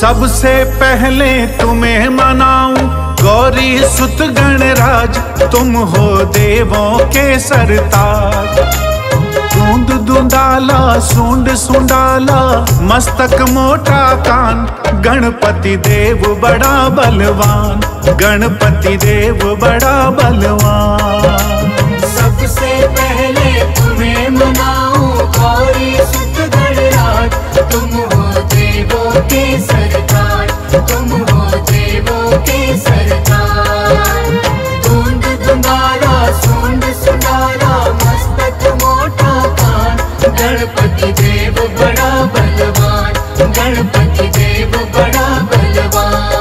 सबसे पहले तुम्हें मनाऊं गौरी सुत गणराज, तुम हो देवों के सरताज। दूंद दुंदाला सूंड सुंडाला मस्तक मोटा कान, गणपति देव बड़ा बलवान, गणपति देव बड़ा बलवान। सबसे पहले तुम्हें मनाऊं गौरी सुत गणराज, तुम हो देवों के सरताज, तुम हो देवों के सरताज। दूंद दुंदाला सूंड सुंडाला मस्तक मोटा कान, गणपति देव बड़ा बलवान, गणपति देव बड़ा बलवान।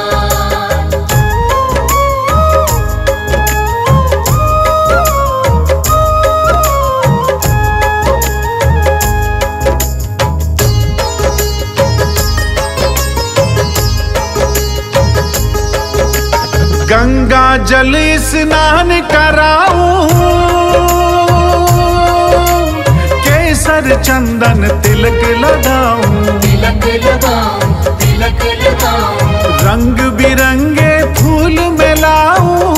गंगा जल स्नान कराऊं, केसर चंदन तिलक लगाऊं, तिलक लगाऊं, तिलक लगाऊं। रंग बिरंगे फूल मिलाऊं,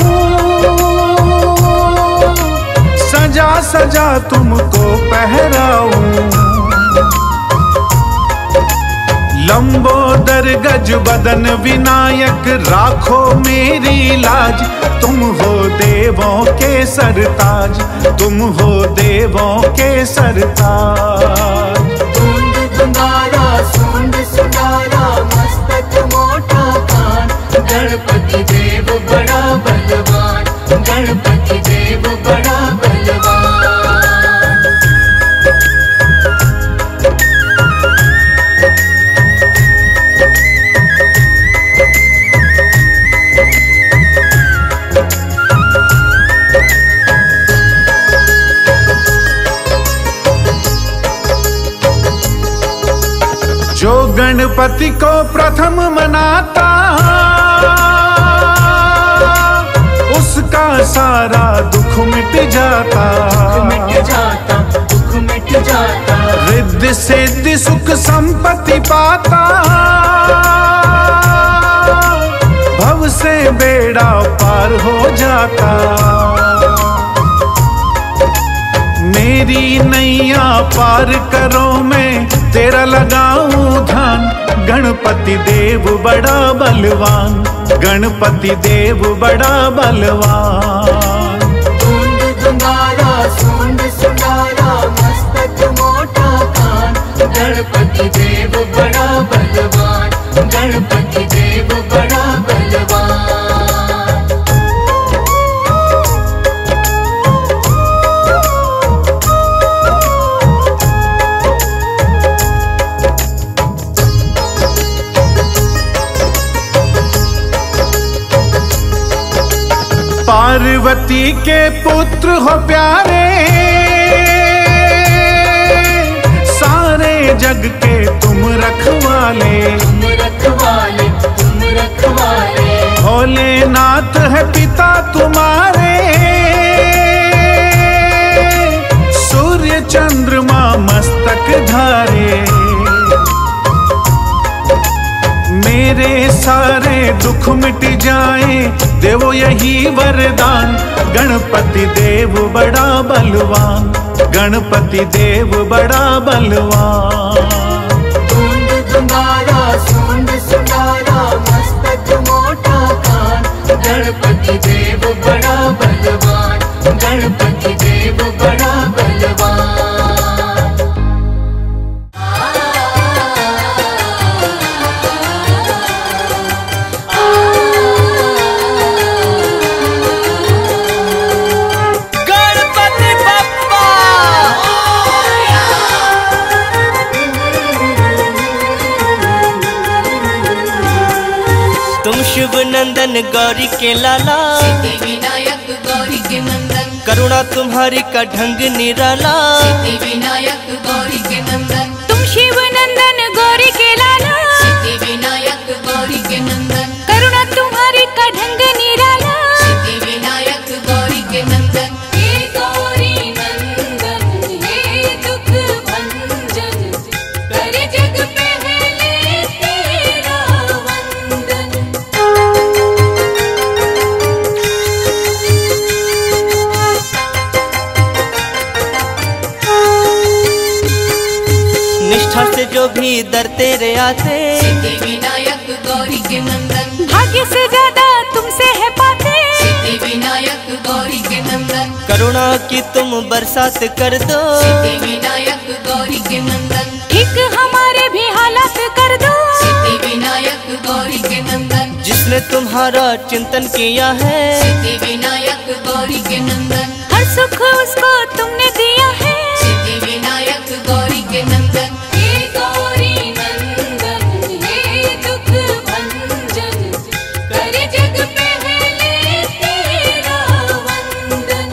सजा सजा तुमको पहराऊं। लंबोदर गज बदन विनायक राखो मेरी लाज, तुम हो देवों के सरताज, तुम हो देवों के सरताज। दूंद दुंदाला सूंड सुंडाला मस्तक मोटा कान, गणपति देव बड़ा बलवान, गणपति देव बड़ा बलवान। जो गणपति को प्रथम मनाता, उसका सारा दुख मिट जाता, मिट जाता, दुख मिट जाता। रिद्धि सिद्धि सुख संपत्ति पाता, भव से बेड़ा पार हो जाता। मेरी नैया पार करो मैं तेरा लगाऊं ध्यान, गणपति देव बड़ा बलवान, गणपति देव बड़ा बलवान। दूंद दुंदाला सूंड सुंडाला मस्तक मोटा कान, गणपति देव बड़ा बलवान, गणपति देव बड़ा बलवान। पार्वती के पुत्र हो प्यारे, सारे जग के तुम रखवाले, तुम रखवाले, तुम रखवाले। भोलेनाथ है पिता तुम्हारे, सूर्य चंद्रमा मस्तक धारे। मेरे सारे दुख मिट जाए देवो यही वरदान, गणपति देव बड़ा बलवान, गणपति देव बड़ा बलवान। दूंद दुंदाला सूंड सुंडाला मस्तक मोटा कान, गणपति देव बड़ा बलवान, गणपति देव बड़ा बलवान। शिव नंदन गौरी के लाला, सिद्धि विनायक गौरी के नंदन, करुणा तुम्हारी का ढंग निराला। सिद्धि विनायक गौरी के नंदन, तुम शिव नंदन गौरी के लाला, सिद्धि विनायक गौरी के नंदन, करुणा तुम्हारी का ढंग निराला। सिद्धि विनायक गौरी के नंदन। हे गौरी नंदन हे दुख भंजन, कर जग पहले तेरा जहाँ से जो भी दर तेरे आते, सिद्धि विनायक गौरी के नंदन, भाग्य से ज्यादा तुमसे है पाते, सिद्धि विनायक गौरी के नंदन, करुणा की तुम बरसात कर दो, सिद्धि विनायक गौरी के नंदन, ठीक हमारे भी हालात कर दो, सिद्धि विनायक गौरी के नंदन, जिसने तुम्हारा चिंतन किया है, सिद्धि विनायक गौरी के नंदन, हर सुख उसको तुमने दिया है, सिद्धि विनायक गौरी के नंदन, हे गौरी नंदन हे दुख भंजन, करे जग पहले तेरा वंदन।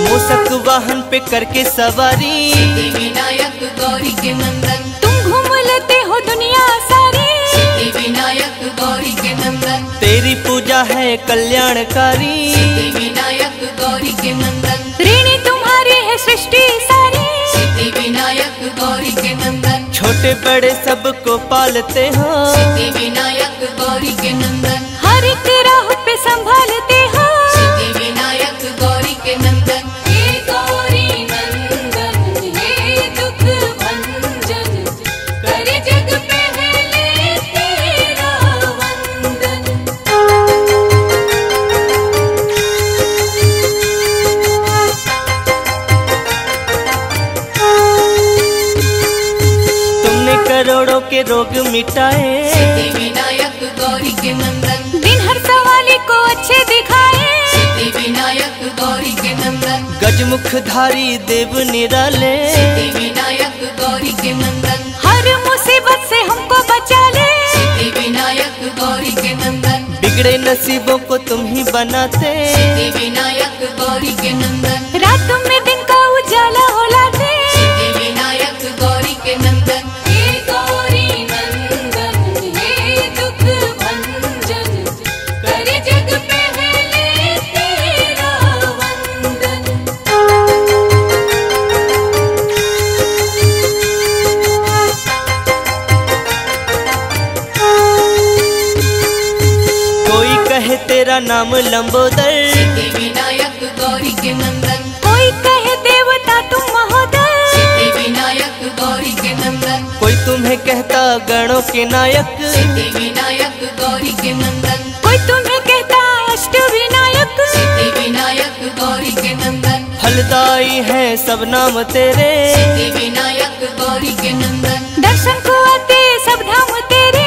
मूसक वाहन पे करके सवारी, सिद्धि विनायक गौरी के नंदन, तुम घूम लेते हो दुनिया सारी, सिद्धि विनायक गौरी के नंदन, तेरी पूजा है कल्याणकारी, सिद्धि विनायक गौरी के नंदन, ऋणी तुम्हारी है सृष्टि सारी, सिद्धि विनायक गौरी के नंदन, छोटे बड़े सबको पालते हो, सिद्धि विनायक गौरी के नंदन, हर एक राह पे संभालते हो, सिद्धि विनायक गौरी के नंदन, हे गौरी नंदन हे दुख भंजन, करे जग पहले तेरा वंदन। तुमने करोड़ों के रोग मिटाए, सिद्धि विनायक गौरी के नंदन, दिन हर सवाली को अच्छे दिखाए, सिद्धि विनायक गौरी के नंदन, गजमुखधारी देव निराले, सिद्धि विनायक गौरी के नंदन, हर मुसीबत से हमको बचा ले, सिद्धि विनायक गौरी के नंदन, बिगड़े नसीबों को तुम ही बनाते, सिद्धि विनायक गौरी के नंदन, रात में दिन का उजाला हो लाते, सिद्धि विनायक गौरी के नंदन, हे गौरी नंदन हे दुख भंजन, करे जग पहले तेरा वंदन। कोई कहे तेरा नाम लंबोदर, सिद्धि विनायक गौरी के नंदन, कोई कहे देवता तुम महोदय, सिद्धि विनायक गौरी के नंदन, कोई तुम्हें कहता गणों के नायक, सिद्धि विनायक गौरी के नंदन, कोई तुम्हें कहता अष्ट विनायक, सिद्धि विनायक गौरी के नंदन, फलदाई है सब नाम तेरे, सिद्धि विनायक गौरी के नंदन, दर्शन को आते सब धाम तेरे,